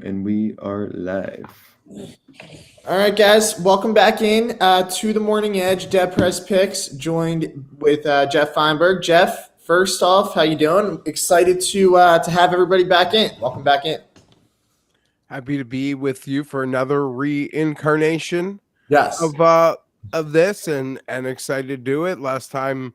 And we are live. All right, guys, welcome back in to the Morning Edge. DeadPresPicks joined with Geoff Fienberg. Jeff, first off, how you doing? Excited to have everybody back in. Welcome back in. Happy to be with you for another reincarnation Yes, of this, and excited to do it. Last time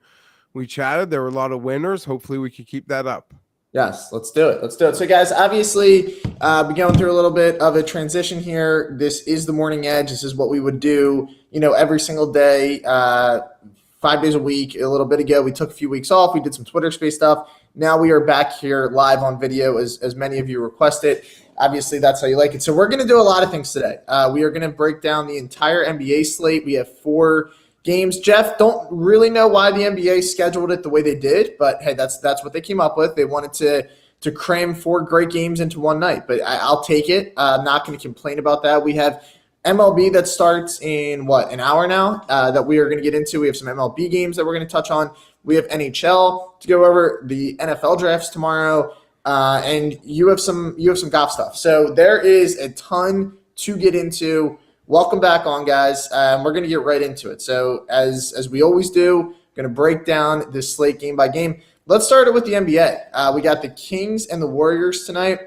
we chatted, there were a lot of winners. Hopefully, we can keep that up. yes, let's do it. Let's do it. So, guys, obviously, we're going through a little bit of a transition here. This is the Morning Edge. This is what we would do, every single day, 5 days a week. A little bit ago, we took a few weeks off. We did some Twitter space stuff. Now we are back here live on video, as many of you requested. Obviously, that's how you like it. So we're going to do a lot of things today. We are going to break down the entire NBA slate. We have 4 games. Jeff, don't really know why the NBA scheduled it the way they did, but hey, that's what they came up with. They wanted to cram 4 great games into one night, but I'll take it. I'm not going to complain about that. We have MLB that starts in an hour now that we are going to get into. We have some MLB games that we're going to touch on. We have NHL to go over, the NFL drafts tomorrow. And you have some golf stuff. So there is a ton to get into. Welcome back on, guys. We're going to get right into it. So as we always do, going to break down this slate game by game. Let's start it with the NBA. We got the Kings and the Warriors tonight.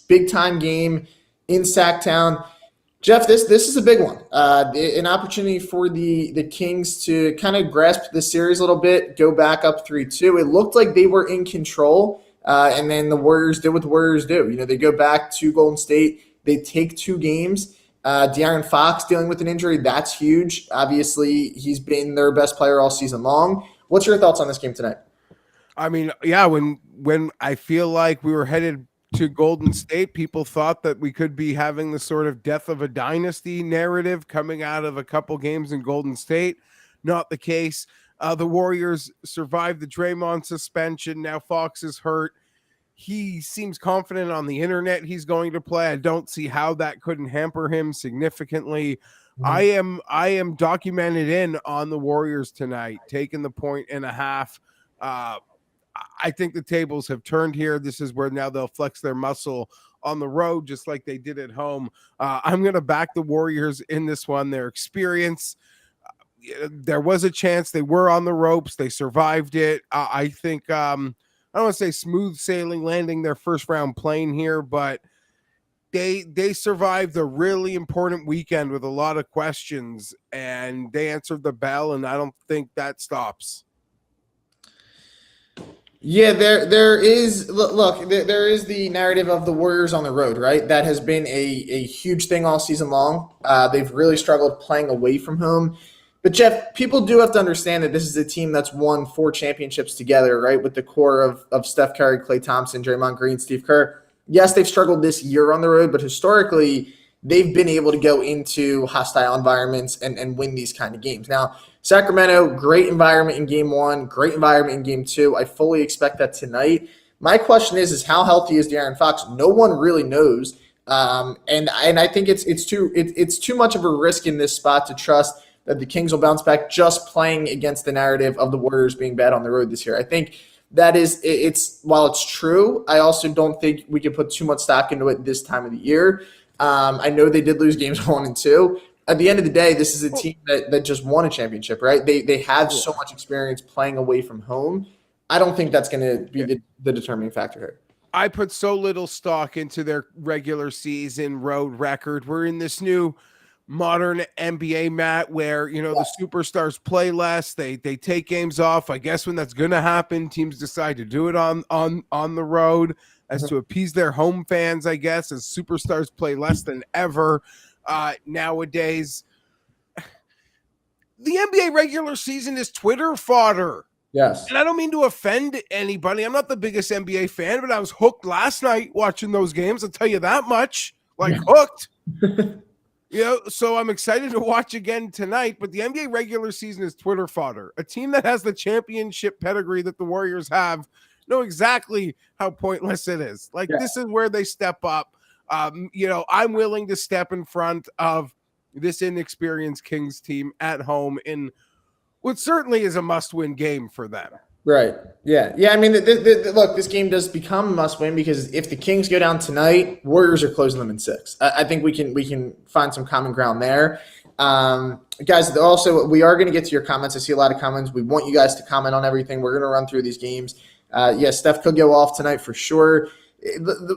Big time game in Sacktown. Jeff, this is a big one. An opportunity for the Kings to kind of grasp the series a little bit, go back up 3-2. It looked like they were in control. And then the Warriors did what the Warriors do. They go back to Golden State. They take 2 games. De'Aaron Fox dealing with an injury. That's huge. Obviously, he's been their best player all season long. What's your thoughts on this game tonight? I mean, yeah, when I feel like we were headed to Golden State, people thought that we could be having the sort of death of a dynasty narrative coming out of a couple games in Golden State. Not the case. The Warriors survived the Draymond suspension. Now Fox is hurt. He seems confident on the internet he's going to play. I don't see how that couldn't hamper him significantly. Mm-hmm. I am documented in on the Warriors tonight, taking the 1.5. I think the tables have turned here. This is where now they'll flex their muscle on the road, just like they did at home. I'm going to back the Warriors in this one. Their experience, there was a chance. They were on the ropes. They survived it. I think I don't want to say smooth sailing, landing their first round plane here, but they survived a really important weekend with a lot of questions, and they answered the bell, and I don't think that stops. Yeah, there is the narrative of the Warriors on the road, right? That has been a huge thing all season long. They've really struggled playing away from home. But, Jeff, people do have to understand that this is a team that's won 4 championships together, right, with the core of Steph Curry, Klay Thompson, Draymond Green, Steve Kerr. Yes, they've struggled this year on the road, but historically they've been able to go into hostile environments and win these kind of games. Now, Sacramento, great environment in Game 1, great environment in Game 2. I fully expect that tonight. My question is how healthy is De'Aaron Fox? No one really knows, and I think it's too much of a risk in this spot to trust that the Kings will bounce back just playing against the narrative of the Warriors being bad on the road this year. I think that while it's true, I also don't think we can put too much stock into it this time of the year. I know they did lose games 1 and 2. At the end of the day, this is a team that just won a championship, right? They have so much experience playing away from home. I don't think that's going to be the determining factor here. I put so little stock into their regular season road record. We're in this new modern NBA, Matt, where the superstars play less. They take games off. I guess when that's going to happen, teams decide to do it on the road as to appease their home fans. I guess as superstars play less than ever nowadays. The NBA regular season is Twitter fodder. Yes, and I don't mean to offend anybody. I'm not the biggest NBA fan, but I was hooked last night watching those games. I'll tell you that much. Hooked. So I'm excited to watch again tonight, but the NBA regular season is Twitter fodder. A team that has the championship pedigree that the Warriors have know exactly how pointless it is. This is where they step up. I'm willing to step in front of this inexperienced Kings team at home in what certainly is a must-win game for them. Right. Yeah. Yeah. I mean, look, this game does become a must win because if the Kings go down tonight, Warriors are closing them in 6. I think we can find some common ground there. Guys, also, we are going to get to your comments. I see a lot of comments. We want you guys to comment on everything. We're going to run through these games. Steph could go off tonight for sure.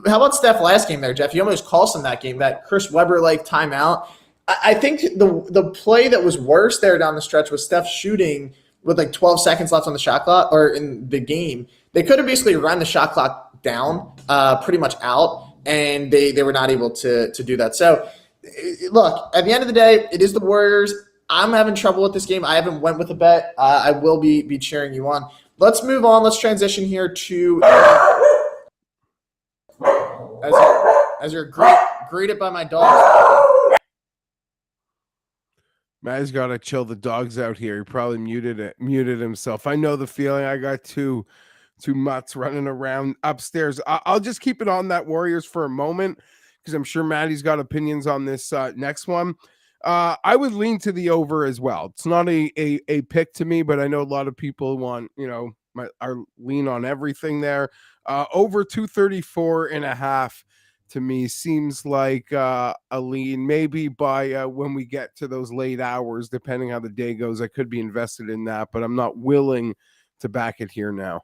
How about Steph last game there, Jeff? You almost cost him that game, that Chris Webber-like timeout. I think the play that was worse there down the stretch was Steph shooting with like 12 seconds left on the shot clock or in the game. They could have basically run the shot clock down pretty much out, and they were not able to do that. So, look, at the end of the day, it is the Warriors. I'm having trouble with this game. I haven't went with a bet. I will be cheering you on. Let's move on. Let's transition here to as you're greeted by my dog. Matt's got to chill the dogs out here. He probably muted himself. I know the feeling. I got two mutts running around upstairs. I'll just keep it on that Warriors for a moment because I'm sure Maddie's got opinions on this next one. I would lean to the over as well. It's not a pick to me, but I know a lot of people want, our lean on everything there. Over 234.5 to me seems like a lean. Maybe by when we get to those late hours, depending how the day goes, I could be invested in that, but I'm not willing to back it here now.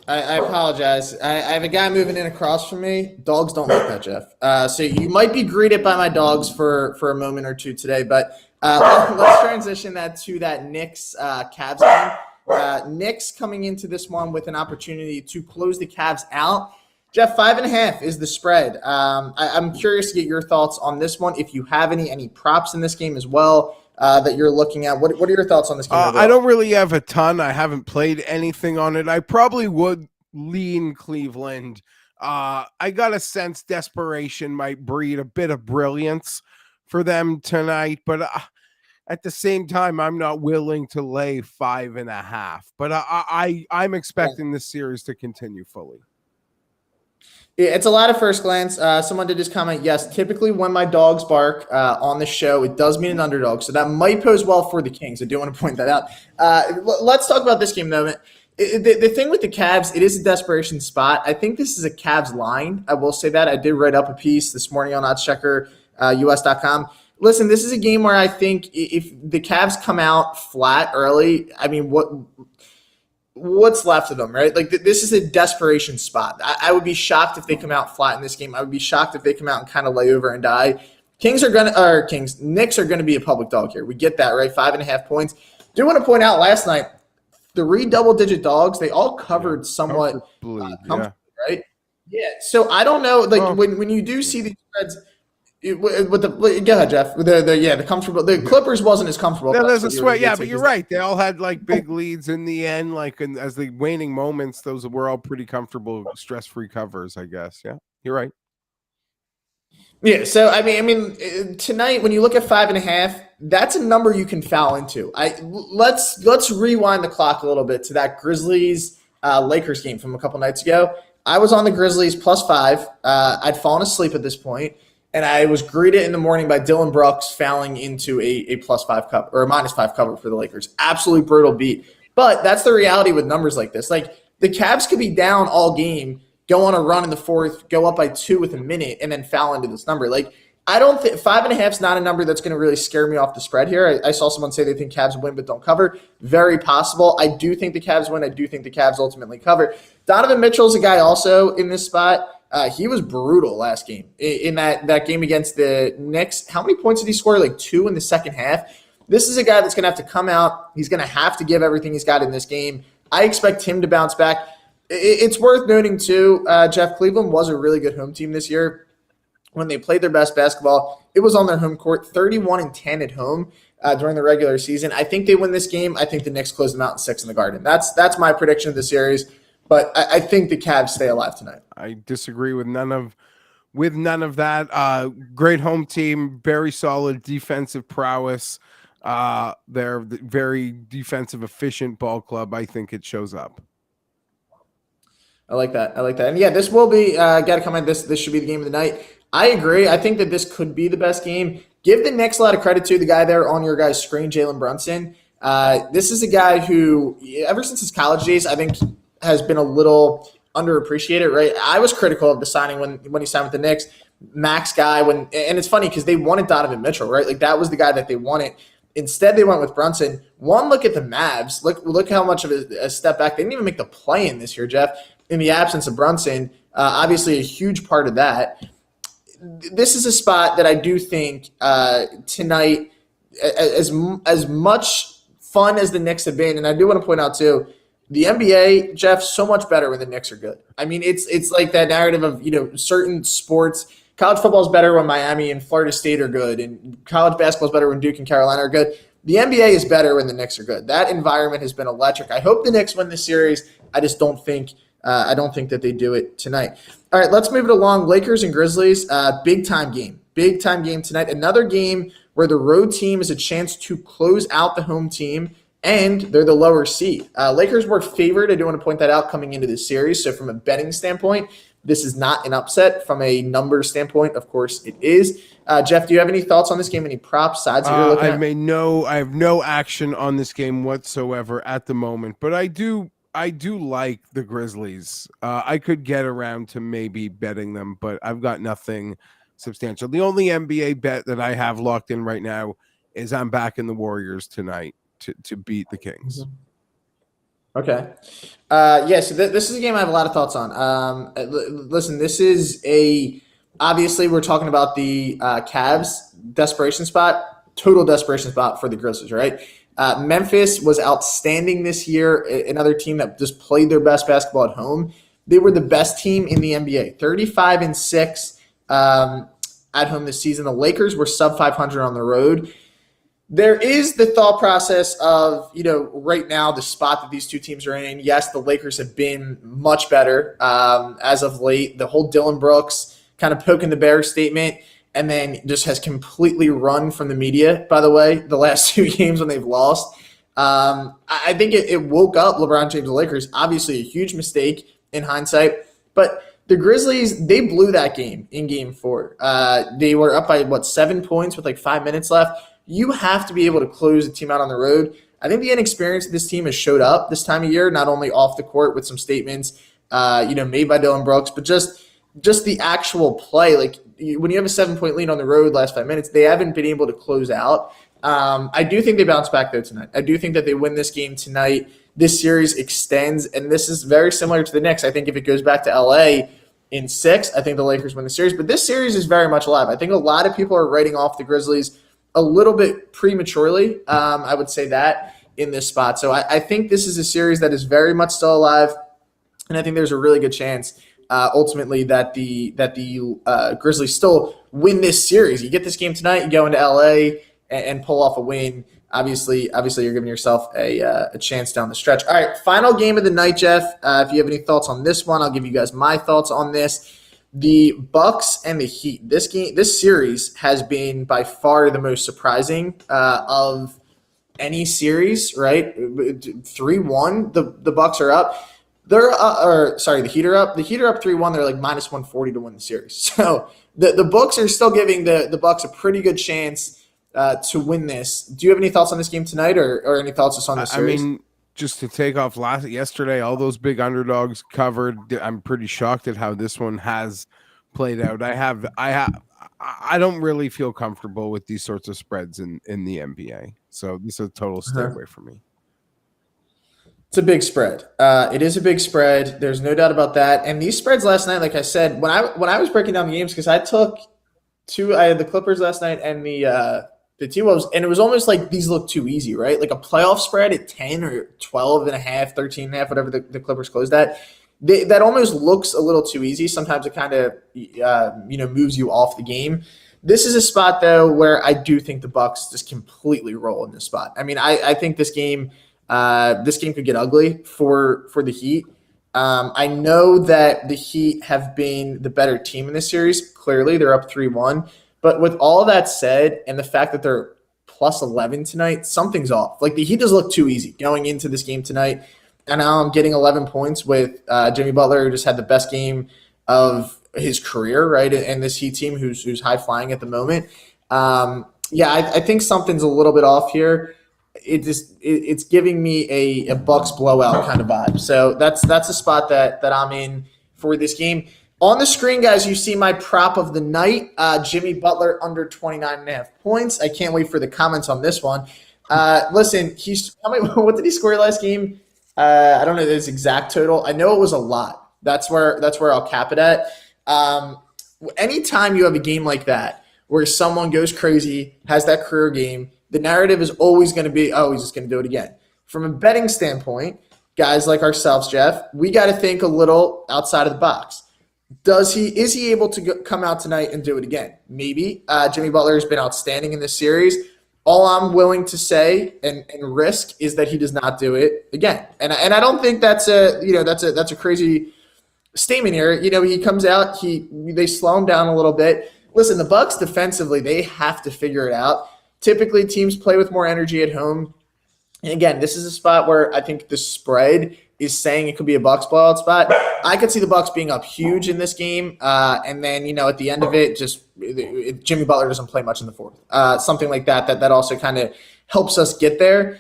I apologize. I have a guy moving in across from me. Dogs don't like that, Jeff. So you might be greeted by my dogs for a moment or two today, but let's transition that to that Knicks Cavs game. Knicks coming into this one with an opportunity to close the Cavs out. Jeff, 5.5 is the spread. I'm curious to get your thoughts on this one. If you have any props in this game as well that you're looking at, what are your thoughts on this game? I don't really have a ton. I haven't played anything on it. I probably would lean Cleveland. I got a sense desperation might breed a bit of brilliance for them tonight, but at the same time, I'm not willing to lay 5.5. But I'm expecting this series to continue fully. It's a lot of first glance. Someone did just comment, yes, typically when my dogs bark on the show, it does mean an underdog. So that might pose well for the Kings. I do want to point that out. Let's talk about this game, though. The thing with the Cavs, it is a desperation spot. I think this is a Cavs line. I will say that. I did write up a piece this morning on oddschecker, us.com. Listen, this is a game where I think if the Cavs come out flat early, I mean, what's left of them, right? Like this is a desperation spot. I would be shocked if they come out flat in this game. I would be shocked if they come out and kind of lay over and die. Knicks are going to be a public dog here. We get that, right? 5.5 points. Do want to point out last night, 3 double-digit dogs, they all covered somewhat comfortably, right? Yeah. So I don't know, like when you do see these spreads. Go ahead, Jeff. The comfortable. The Clippers wasn't as comfortable. Yeah, there's a sweat. Yeah, but you're right. They all had like big leads in the end. And as the waning moments, those were all pretty comfortable, stress-free covers, I guess. Yeah, you're right. Yeah. So I mean, tonight when you look at 5.5, that's a number you can foul into. Let's rewind the clock a little bit to that Grizzlies Lakers game from a couple nights ago. I was on the Grizzlies +5. I'd fallen asleep at this point. And I was greeted in the morning by Dylan Brooks fouling into a +5 cover or a -5 cover for the Lakers. Absolutely brutal beat. But that's the reality with numbers like this. Like the Cavs could be down all game, go on a run in the fourth, go up by 2 with a minute, and then foul into this number. Like I don't think 5.5 is not a number that's going to really scare me off the spread here. I saw someone say they think Cavs win but don't cover. Very possible. I do think the Cavs win. I do think the Cavs ultimately cover. Donovan Mitchell's a guy also in this spot. He was brutal last game. In that game against the Knicks, how many points did he score? Like 2 in the second half. This is a guy that's going to have to come out. He's going to have to give everything he's got in this game. I expect him to bounce back. It's worth noting, too, Jeff, Cleveland was a really good home team this year. When they played their best basketball, it was on their home court, 31-10 at home during the regular season. I think they win this game. I think the Knicks close them out in 6 in the Garden. That's my prediction of the series. But I think the Cavs stay alive tonight. I disagree with none of that. Great home team, very solid defensive prowess. They're very defensive, efficient ball club. I think it shows up. I like that. And yeah, this will be got to comment. This should be the game of the night. I agree. I think that this could be the best game. Give the Knicks a lot of credit to the guy there on your guys' screen, Jalen Brunson. This is a guy who, ever since his college days, I think has been a little underappreciated, right? I was critical of the signing when he signed with the Knicks. Max guy, and it's funny because they wanted Donovan Mitchell, right? Like that was the guy that they wanted. Instead, they went with Brunson. One look at the Mavs. Look how much of a step back. They didn't even make the play-in this year, Jeff, in the absence of Brunson. Obviously, a huge part of that. This is a spot that I do think tonight, as much fun as the Knicks have been, and I do want to point out too, the NBA, Jeff, so much better when the Knicks are good. I mean, it's like that narrative of certain sports. College football is better when Miami and Florida State are good, and college basketball is better when Duke and Carolina are good. The NBA is better when the Knicks are good. That environment has been electric. I hope the Knicks win this series. I just don't think that they do it tonight. All right, let's move it along. Lakers and Grizzlies, big time game tonight. Another game where the road team is a chance to close out the home team, and they're the lower seed. Lakers were favored. I do want to point that out coming into this series. So from a betting standpoint, this is not an upset. From a numbers standpoint, of course, it is. Jeff, do you have any thoughts on this game? Any props, sides that you're looking at? I have no action on this game whatsoever at the moment, but I do like the Grizzlies. I could get around to maybe betting them, but I've got nothing substantial. The only NBA bet that I have locked in right now is I'm backing the Warriors tonight to beat the Kings. Okay. So this is a game I have a lot of thoughts on. Listen, this is obviously we're talking about the Cavs total desperation spot for the Grizzlies, right? Memphis was outstanding this year, another team that just played their best basketball at home. They were the best team in the NBA, 35-6 at home this season. The Lakers were sub 500 on the road. There is the thought process of, right now, the spot that these two teams are in. Yes, the Lakers have been much better as of late. The whole Dylan Brooks kind of poking the bear statement, and then just has completely run from the media, by the way, the last two games when they've lost. I think it woke up LeBron James and the Lakers. Obviously a huge mistake in hindsight. But the Grizzlies, they blew that game in Game 4. They were up by, 7 points with 5 minutes left. You have to be able to close the team out on the road. I think the inexperience of this team has showed up this time of year, not only off the court with some statements, made by Dylan Brooks, but just the actual play. When you have a 7-point lead on the road last 5 minutes, they haven't been able to close out. I do think they bounce back though tonight. I do think that they win this game tonight. This series extends, and this is very similar to the Knicks. I think if it goes back to LA in 6, I think the Lakers win the series. But this series is very much alive. I think a lot of people are writing off the Grizzlies a little bit prematurely. I would say that in this spot. So I think this is a series that is very much still alive, and I think there's a really good chance ultimately that the Grizzlies still win this series. You get this game tonight, you go into LA and pull off a win. Obviously, you're giving yourself a chance down the stretch. All right, final game of the night, Jeff. If you have any thoughts on this one, I'll give you guys my thoughts on this. The Bucks and the Heat. This series has been by far the most surprising of any series. Right, 3-1. The Bucks are up. The Heat are up. The Heat are up 3-1. They're minus 140 to win the series. So the Bucks are still giving the Bucks a pretty good chance to win this. Do you have any thoughts on this game tonight, or any thoughts just on this series? I mean, just to take off yesterday, all those big underdogs covered. I'm pretty shocked at how this one has played out. I don't really feel comfortable with these sorts of spreads in the NBA. So this is a total stay away from me. It's a big spread. It is a big spread. There's no doubt about that. And these spreads last night, like I said, when I was breaking down the games, because I had the Clippers last night and the T-Wolves, and it was almost like these look too easy, right? Like a playoff spread at 10 or 12.5, 13.5, whatever the Clippers closed at. That almost looks a little too easy. Sometimes it kind of moves you off the game. This is a spot though where I do think the Bucks just completely roll in this spot. I mean, I think this game could get ugly for the Heat. I know that the Heat have been the better team in this series. Clearly, they're up 3-1. But with all that said, and the fact that they're plus 11 tonight, something's off. The Heat does look too easy going into this game tonight. And now I'm getting 11 points with Jimmy Butler, who just had the best game of his career, right? And this Heat team who's high flying at the moment. I think something's a little bit off here. it's giving me a Bucks blowout kind of vibe. So that's a spot that I'm in for this game. On the screen, guys, you see my prop of the night, Jimmy Butler under 29.5 points. I can't wait for the comments on this one. Listen, what did he score last game? I don't know his exact total. I know it was a lot. That's where I'll cap it at. Anytime you have a game like that where someone goes crazy, has that career game, the narrative is always going to be, oh, he's just going to do it again. From a betting standpoint, guys like ourselves, Jeff, we got to think a little outside of the box. Is he able to come out tonight and do it again? Maybe. Jimmy Butler has been outstanding in this series. All I'm willing to say and risk is that he does not do it again. And I don't think that's a crazy statement here. He comes out, they slow him down a little bit. Listen, the Bucks defensively, they have to figure it out. Typically, teams play with more energy at home. And again, this is a spot where I think the spread is saying it could be a Bucks blowout spot. I could see the Bucks being up huge in this game, and then at the end of it, Jimmy Butler doesn't play much in the fourth. Something like that also kind of helps us get there.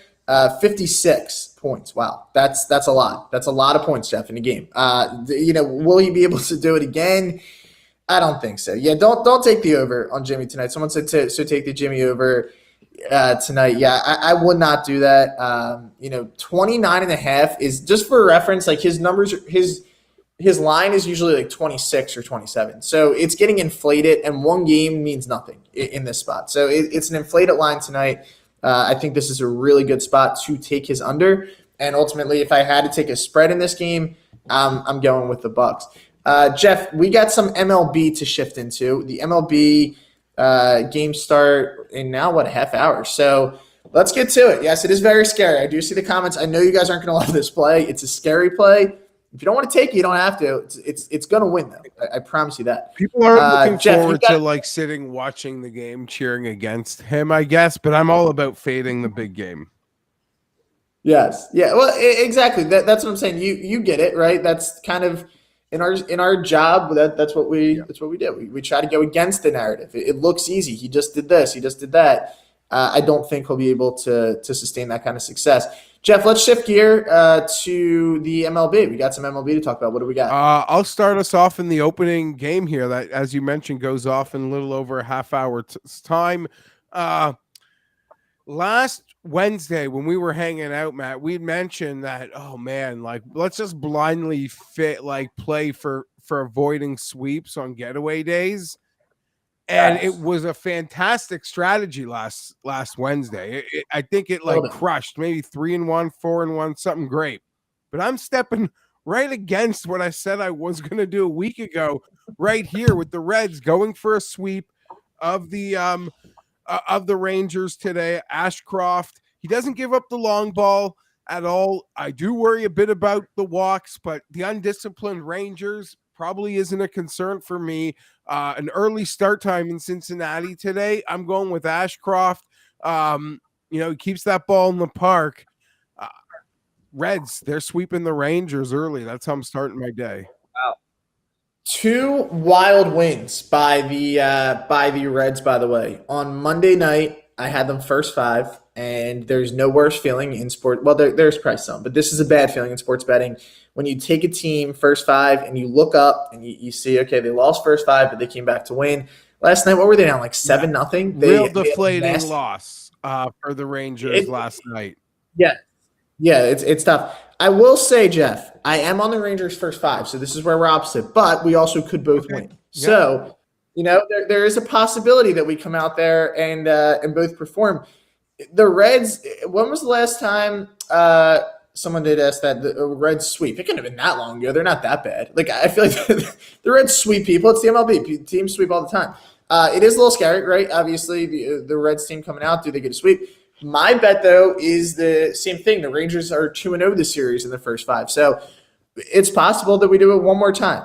56 points. Wow, that's a lot. That's a lot of points, Jeff, in a game. Will he be able to do it again? I don't think so. Yeah, don't take the over on Jimmy tonight. Someone said so take the Jimmy over tonight. Yeah, I would not do that. 29.5 is, just for reference, like his numbers, his line is usually like 26 or 27. So it's getting inflated, and one game means nothing in this spot. So it's an inflated line tonight. I think this is a really good spot to take his under. And ultimately, if I had to take a spread in this game, I'm going with the Bucks. Jeff, we got some MLB to shift into. The MLB game start in now, a half hour. So let's get to it. Yes, it is very scary. I do see the comments. I know you guys aren't going to love this play. It's a scary play. If you don't want to take it, you don't have to. It's going to win, though. I promise you that. People are looking forward to sitting watching the game, cheering against him, I guess. But I'm all about fading the big game. Yes. Yeah. Well, exactly. That's what I'm saying. You get it, right? That's kind of in our job. That's what we do. We try to go against the narrative. It looks easy. He just did this. He just did that. I don't think he'll be able to sustain that kind of success. Jeff, let's shift gear to the MLB. We got some MLB to talk about. What do we got? I'll start us off in the opening game here that, as you mentioned, goes off in a little over a half hour time. Last Wednesday when we were hanging out, Matt, we mentioned that, oh man, let's just blindly play for avoiding sweeps on getaway days. And It was a fantastic strategy last Wednesday. I think it crushed maybe 3-1, 4-1, something great. But I'm stepping right against what I said I was going to do a week ago, right here with the Reds going for a sweep of the Rangers today. Ashcroft, he doesn't give up the long ball at all. I do worry a bit about the walks, but the undisciplined Rangers probably isn't a concern for me. An early start time in Cincinnati today. I'm going with Ashcroft. He keeps that ball in the park. Reds, they're sweeping the Rangers early. That's how I'm starting my day. Wow. 2 wild wins by the Reds, by the way. On Monday night, I had them first 5, and there's no worse feeling in sport. Well, there's probably some, but this is a bad feeling in sports betting. When you take a team first 5 and you look up and you see, okay, they lost first 5, but they came back to win. Last night, what were they down, 7-0? Real deflating loss for the Rangers last night. Yeah. Yeah, it's tough. I will say, Jeff, I am on the Rangers first 5, so this is where we're opposite, but we also could both win. Yeah. So, there is a possibility that we come out there and both perform. The Reds, when was the last time someone did ask that the Reds sweep? It couldn't have been that long ago. They're not that bad. I feel like the Reds sweep people. It's the MLB. Teams sweep all the time. It is a little scary, right? Obviously, the Reds team coming out, do they get a sweep? My bet, though, is the same thing. The Rangers are 2-0 this series in the first 5. So it's possible that we do it one more time.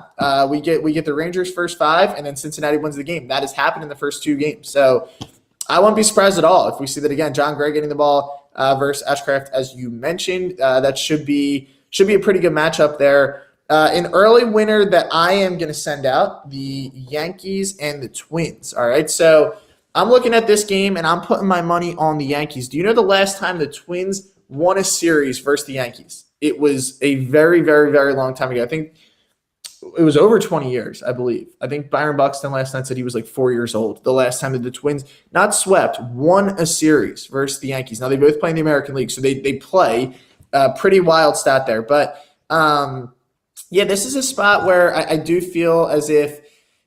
We get the Rangers first 5, and then Cincinnati wins the game. That has happened in the first 2 games. So I won't be surprised at all if we see that again. John Gray getting the ball versus Ashcraft, as you mentioned. That should be a pretty good matchup there. An early winner that I am going to send out, the Yankees and the Twins. All right, so I'm looking at this game, and I'm putting my money on the Yankees. Do you know the last time the Twins won a series versus the Yankees? It was a very, very, very long time ago. I think it was over 20 years, I believe. I think Byron Buxton last night said he was like 4 years old. The last time that the Twins, not swept, won a series versus the Yankees. Now, they both play in the American League, so they play. Pretty wild stat there. But, yeah, this is a spot where I do feel as if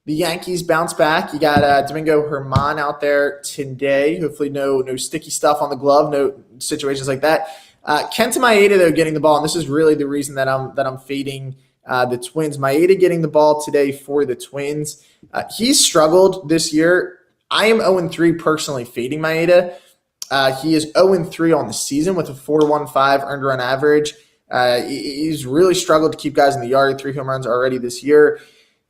the Yankees bounce back. You got Domingo Germán out there today. Hopefully no sticky stuff on the glove, no situations like that. Kenta Maeda, though, getting the ball, and this is really the reason that I'm fading the Twins. Maeda getting the ball today for the Twins. He's struggled this year. I am 0-3 personally fading Maeda. He is 0-3 on the season with a 4.15 earned run average. He's really struggled to keep guys in the yard. 3 home runs already this year.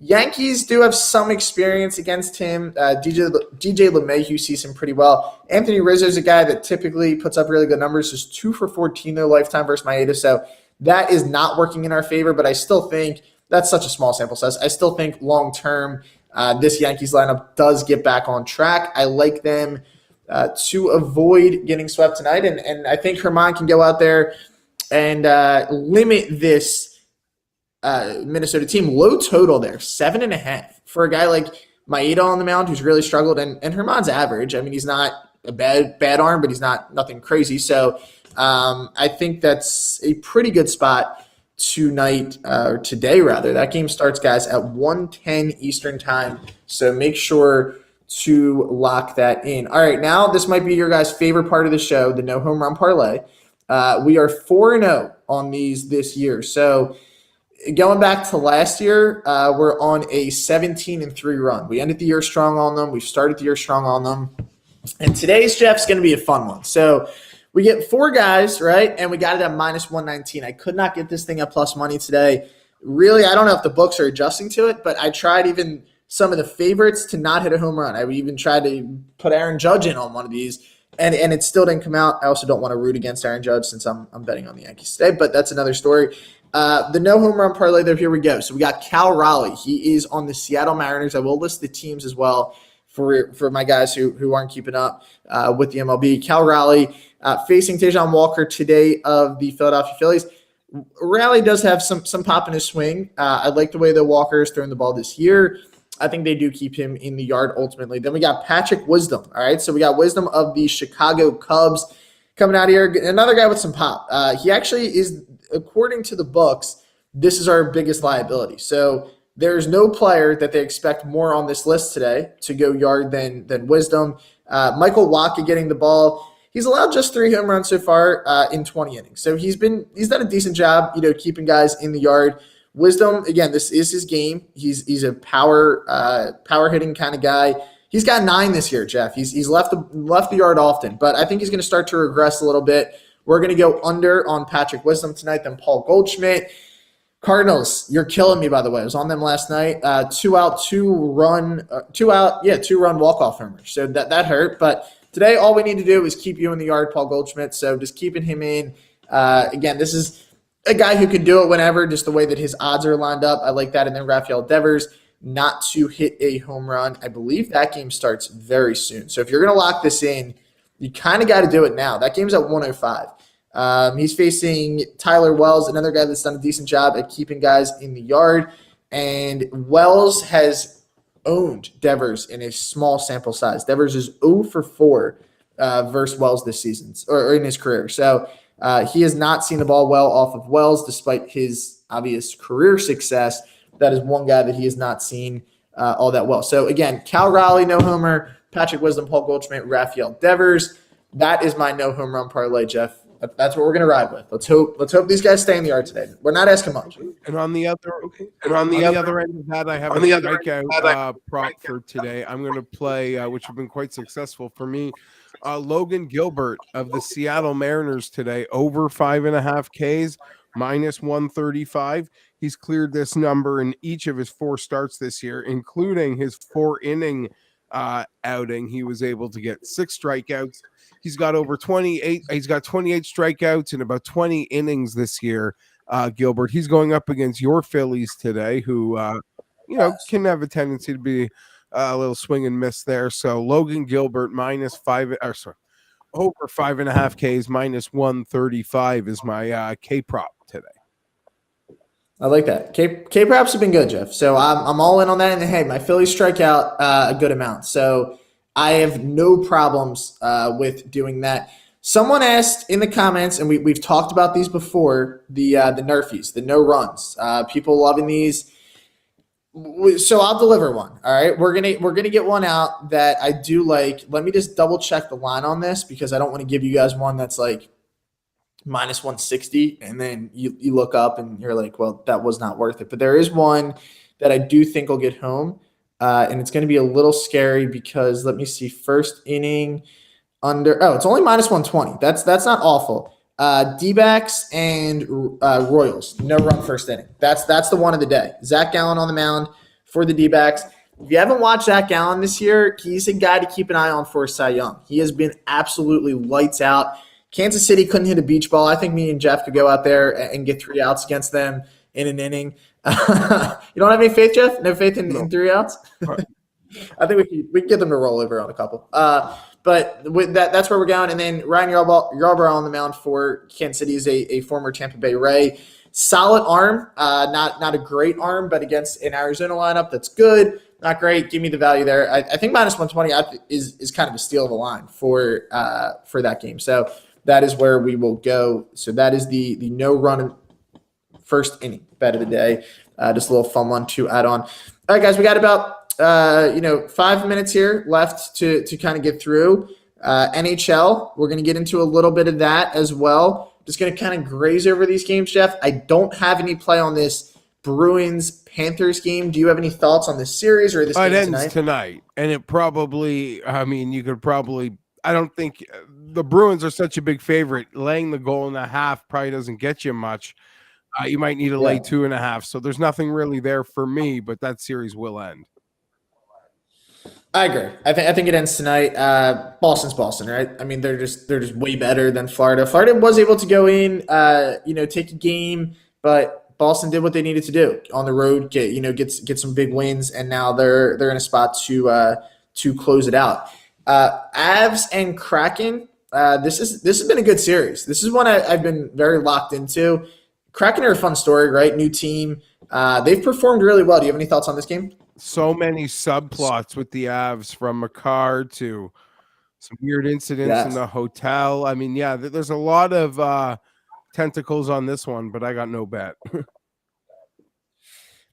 Yankees do have some experience against him. DJ LeMahieu sees him pretty well. Anthony Rizzo is a guy that typically puts up really good numbers. Just 2 for 14 though lifetime versus Maeda. So that is not working in our favor, but I still think that's such a small sample size. I still think long-term this Yankees lineup does get back on track. I like them to avoid getting swept tonight, and I think Germán can go out there and limit this Minnesota team. Low total there, 7.5 for a guy like Maeda on the mound who's really struggled, and Germán's average. I mean, he's not a bad arm, but he's nothing crazy. So I think that's a pretty good spot tonight, or today rather. That game starts, guys, at 1:10 Eastern time. So make sure to lock that in. All right, now this might be your guys' favorite part of the show, the no home run parlay. We are 4-0 on these this year. So going back to last year, we're on a 17-3 run. We ended the year strong on them. We've started the year strong on them. And today's, Jeff's going to be a fun one. So we get 4 guys, right? And we got it at -119. I could not get this thing at plus money today. Really, I don't know if the books are adjusting to it, but I tried even some of the favorites to not hit a home run. I even tried to put Aaron Judge in on one of these, and it still didn't come out. I also don't want to root against Aaron Judge since I'm betting on the Yankees today, but that's another story. The no home run parlay, though, here we go. So we got Cal Raleigh. He is on the Seattle Mariners. I will list the teams as well for my guys who aren't keeping up with the MLB. Cal Raleigh facing Tejon Walker today of the Philadelphia Phillies. Raleigh does have some pop in his swing. I like the way that Walker is throwing the ball this year. I think they do keep him in the yard ultimately. Then we got Patrick Wisdom. All right, so we got Wisdom of the Chicago Cubs coming out here. Another guy with some pop. He actually is, according to the books, this is our biggest liability. So there's no player that they expect more on this list today to go yard than Wisdom. Michael Wacha getting the ball. He's allowed just 3 home runs so far in 20 innings. So he's done a decent job, keeping guys in the yard. Wisdom, again, this is his game. He's a power hitting kind of guy. He's got 9 this year, Jeff. He's left the yard often, but I think he's going to start to regress a little bit. We're going to go under on Patrick Wisdom tonight, then Paul Goldschmidt. Cardinals, you're killing me, by the way. I was on them last night. 2-run walk-off homer. So that hurt. But today, all we need to do is keep you in the yard, Paul Goldschmidt. So just keeping him in. Again, this is a guy who can do it whenever, just the way that his odds are lined up. I like that. And then Rafael Devers, not to hit a home run. I believe that game starts very soon. So if you're going to lock this in, you kind of got to do it now. That game's at 105. He's facing Tyler Wells, another guy that's done a decent job at keeping guys in the yard. And Wells has owned Devers in a small sample size. Devers is 0 for 4 versus Wells this season, or in his career. So he has not seen the ball well off of Wells, despite his obvious career success. That is one guy that he has not seen all that well. So again, Cal Raleigh, no homer. Patrick Wisdom, Paul Goldschmidt, Rafael Devers. That is my no home run parlay, Jeff. That's what we're going to ride with. Let's hope these guys stay in the yard today. We're not asking much. And on the other end of that, I have a strikeout prop for today. I'm going to play, which have been quite successful for me. Logan Gilbert of the Seattle Mariners today, over 5.5 Ks, -135. He's cleared this number in each of his 4 starts this year, including his 4-inning outing. He was able to get 6 strikeouts. He's got over 28. He's got 28 strikeouts in about 20 innings this year. Gilbert. He's going up against your Phillies today, who can have a tendency to be a little swing and miss there. So Logan Gilbert over 5.5 Ks minus 135 is my K prop today. I like that. K props have been good, Jeff. So I'm all in on that. And hey, my Phillies strike out a good amount. So I have no problems with doing that. Someone asked in the comments, and we've talked about these before, the Nerfies, the no runs. People loving these. So I'll deliver one. All right, we're gonna get one out that I do like. Let me just double check the line on this because I don't want to give you guys one that's like minus 160, and then you look up and you're like, well, that was not worth it. But there is one that I do think will get home, and it's going to be a little scary because let me see, first inning it's only minus 120. That's not awful. D-backs and Royals, no run first inning. That's the one of the day. Zach Gallen on the mound for the D-backs. If you haven't watched Zach Gallen this year, he's a guy to keep an eye on for Cy Young. He has been absolutely lights out. Kansas City couldn't hit a beach ball. I think me and Jeff could go out there and get 3 outs against them in an inning. You don't have any faith, Jeff? No faith in 3 outs? Right. I think we can get them to roll over on a couple. But with that's where we're going. And then Ryan Yarbrough on the mound for Kansas City is a former Tampa Bay Ray. Solid arm, not a great arm, but against an Arizona lineup that's good. Not great. Give me the value there. I think minus 120 is kind of a steal of a line for that game. So that is where we will go. So that is the no run first inning bet of the day. Just a little fun one to add on. All right, guys, we got about 5 minutes here left to kind of get through. NHL, we're going to get into a little bit of that as well. Just going to kind of graze over these games, Jeff. I don't have any play on this Bruins-Panthers game. Do you have any thoughts on this series or this game It tonight? ends tonight, and it probably, you could probably, I don't think the Bruins are such a big favorite. Laying the goal and a half probably doesn't get you much. You might need to lay 2.5. So there's nothing really there for me, but that series will end. I agree. I think it ends tonight. Boston's Boston, right? I mean, they're just way better than Florida. Florida was able to go in, take a game, but Boston did what they needed to do on the road, get some big wins, and now they're in a spot to close it out. Avs and Kraken. This has been a good series. This is one I've been very locked into. Kraken are a fun story, right? New team. They've performed really well. Do you have any thoughts on this game? So many subplots with the Avs, from Makar to some weird incidents in the hotel. I mean, there's a lot of tentacles on this one, but I got no bet.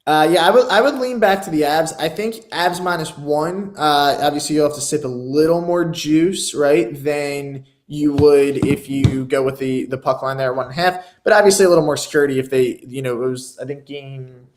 I would lean back to the Avs. I think Avs -1. Obviously, you'll have to sip a little more juice, right, than you would if you go with the puck line there at 1.5. But obviously, a little more security if they, it was, I think, game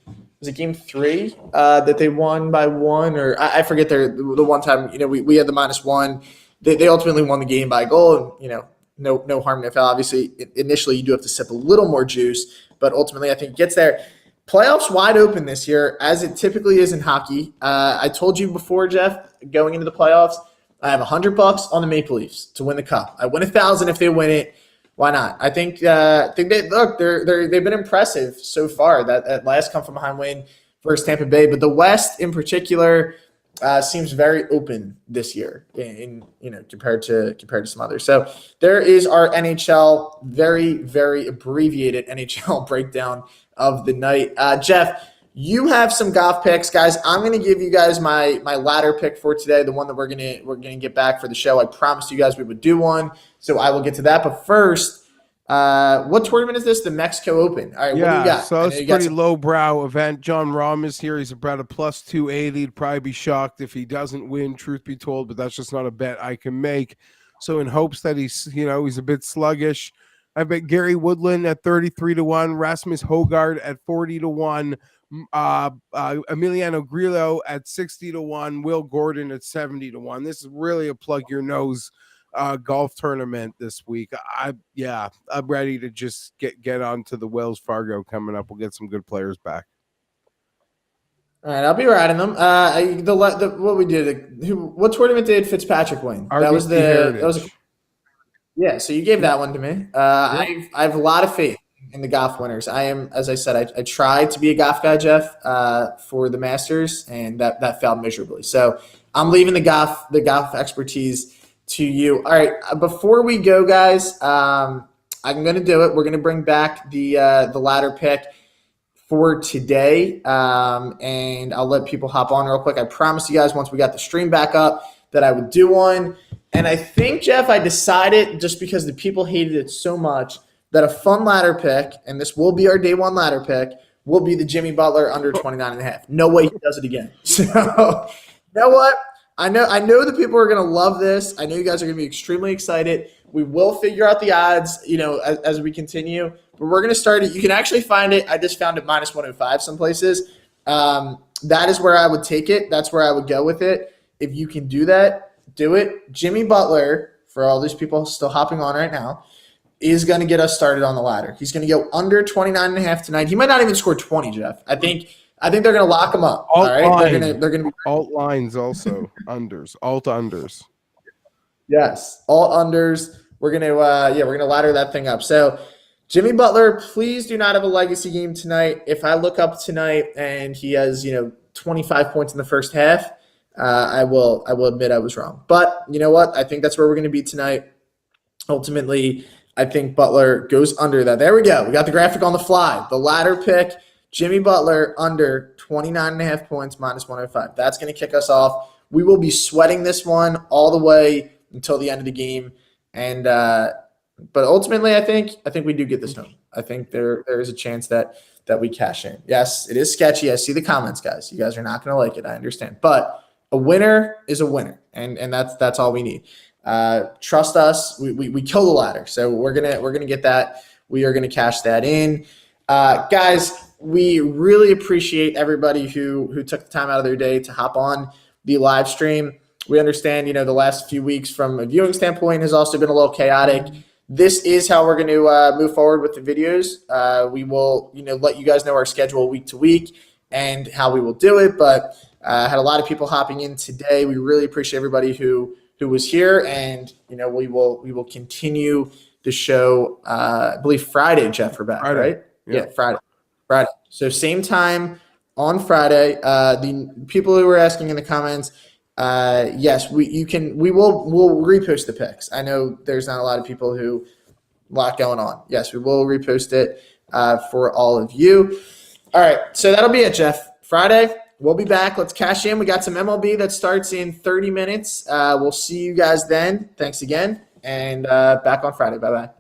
3 that they won by 1, or I forget the one time, we had the -1. They ultimately won the game by a goal, and, no harm, no foul. Obviously, initially, you do have to sip a little more juice, but ultimately, I think it gets there. Playoffs wide open this year, as it typically is in hockey. I told you before, Jeff, going into the playoffs, I have $100 on the Maple Leafs to win the cup. I win 1,000 if they win it. Why not? I think they've been impressive so far. That last come from behind win versus Tampa Bay, but the West in particular seems very open this year, in compared to some others. So there is our NHL, very very abbreviated NHL breakdown of the night. Jeff, you have some golf picks, guys. I'm going to give you guys my ladder pick for today, the one that we're gonna get back for the show. I promised you guys we would do one, so I will get to that. But first, what tournament is this? The Mexico Open. All right, what do you got? So it's a pretty lowbrow event. John Rahm is here. He's about a plus 280. He'd probably be shocked if he doesn't win, truth be told, but that's just not a bet I can make. So in hopes that he's a bit sluggish, I bet Gary Woodland at 33-1, Rasmus Hogard at 40-1, Emiliano Grillo at 60-1, Will Gordon at 70-1. This is really a plug your nose golf tournament this week. I'm ready to just get on to the Wells Fargo coming up. We'll get some good players back. All right, I'll be riding them. What we did? What tournament did Fitzpatrick win? Heritage. That was. Yeah, so you gave that one to me. I have a lot of faith in the golf winners. I am, as I said, I tried to be a golf guy, Jeff, for the Masters, and that failed miserably. So I'm leaving the golf expertise to you. All right, before we go, guys, I'm going to do it. We're going to bring back the ladder pick for today, and I'll let people hop on real quick. I promised you guys once we got the stream back up that I would do one. And I think, Jeff, I decided, just because the people hated it so much, that a fun ladder pick, and this will be our day one ladder pick, will be the Jimmy Butler under 29.5. No way he does it again. So, you know what? I know the people are going to love this. I know you guys are going to be extremely excited. We will figure out the odds, as we continue. But we're going to start it. You can actually find it. I just found it minus 105 some places. That is where I would take it. That's where I would go with it. If you can do that, do it. Jimmy Butler, for all these people still hopping on right now, is going to get us started on the ladder. He's going to go under 29.5 tonight. He might not even score 20, Jeff. I think they're going to lock him up. All right, they're going to be alt lines also unders, alt unders. Yes, alt unders. We're going to we're going to ladder that thing up. So Jimmy Butler, please do not have a legacy game tonight. If I look up tonight and he has 25 points in the first half, I will admit I was wrong. But you know what? I think that's where we're going to be tonight. Ultimately, I think Butler goes under that. There we go. We got the graphic on the fly. The ladder pick, Jimmy Butler under 29.5 points, minus 105. That's going to kick us off. We will be sweating this one all the way until the end of the game. And but ultimately, I think we do get this done. I think there is a chance that we cash in. Yes, it is sketchy. I see the comments, guys. You guys are not going to like it. I understand. But a winner is a winner, and that's all we need. Trust us. We kill the ladder, so we're gonna get that. We are gonna cash that in, guys. We really appreciate everybody who took the time out of their day to hop on the live stream. We understand, the last few weeks from a viewing standpoint has also been a little chaotic. This is how we're going to move forward with the videos. We will, let you guys know our schedule week to week and how we will do it. But had a lot of people hopping in today. We really appreciate everybody who was here, and we will continue the show. I believe Friday, Jeff, we're back, Friday. right? Yeah, Friday. So same time on Friday. The people who were asking in the comments, yes, we'll repost the picks. I know there's not a lot of people a lot going on. Yes, we will repost it for all of you. All right, so that'll be it, Jeff. Friday, we'll be back. Let's cash in. We got some MLB that starts in 30 minutes. We'll see you guys then. Thanks again, and back on Friday. Bye-bye.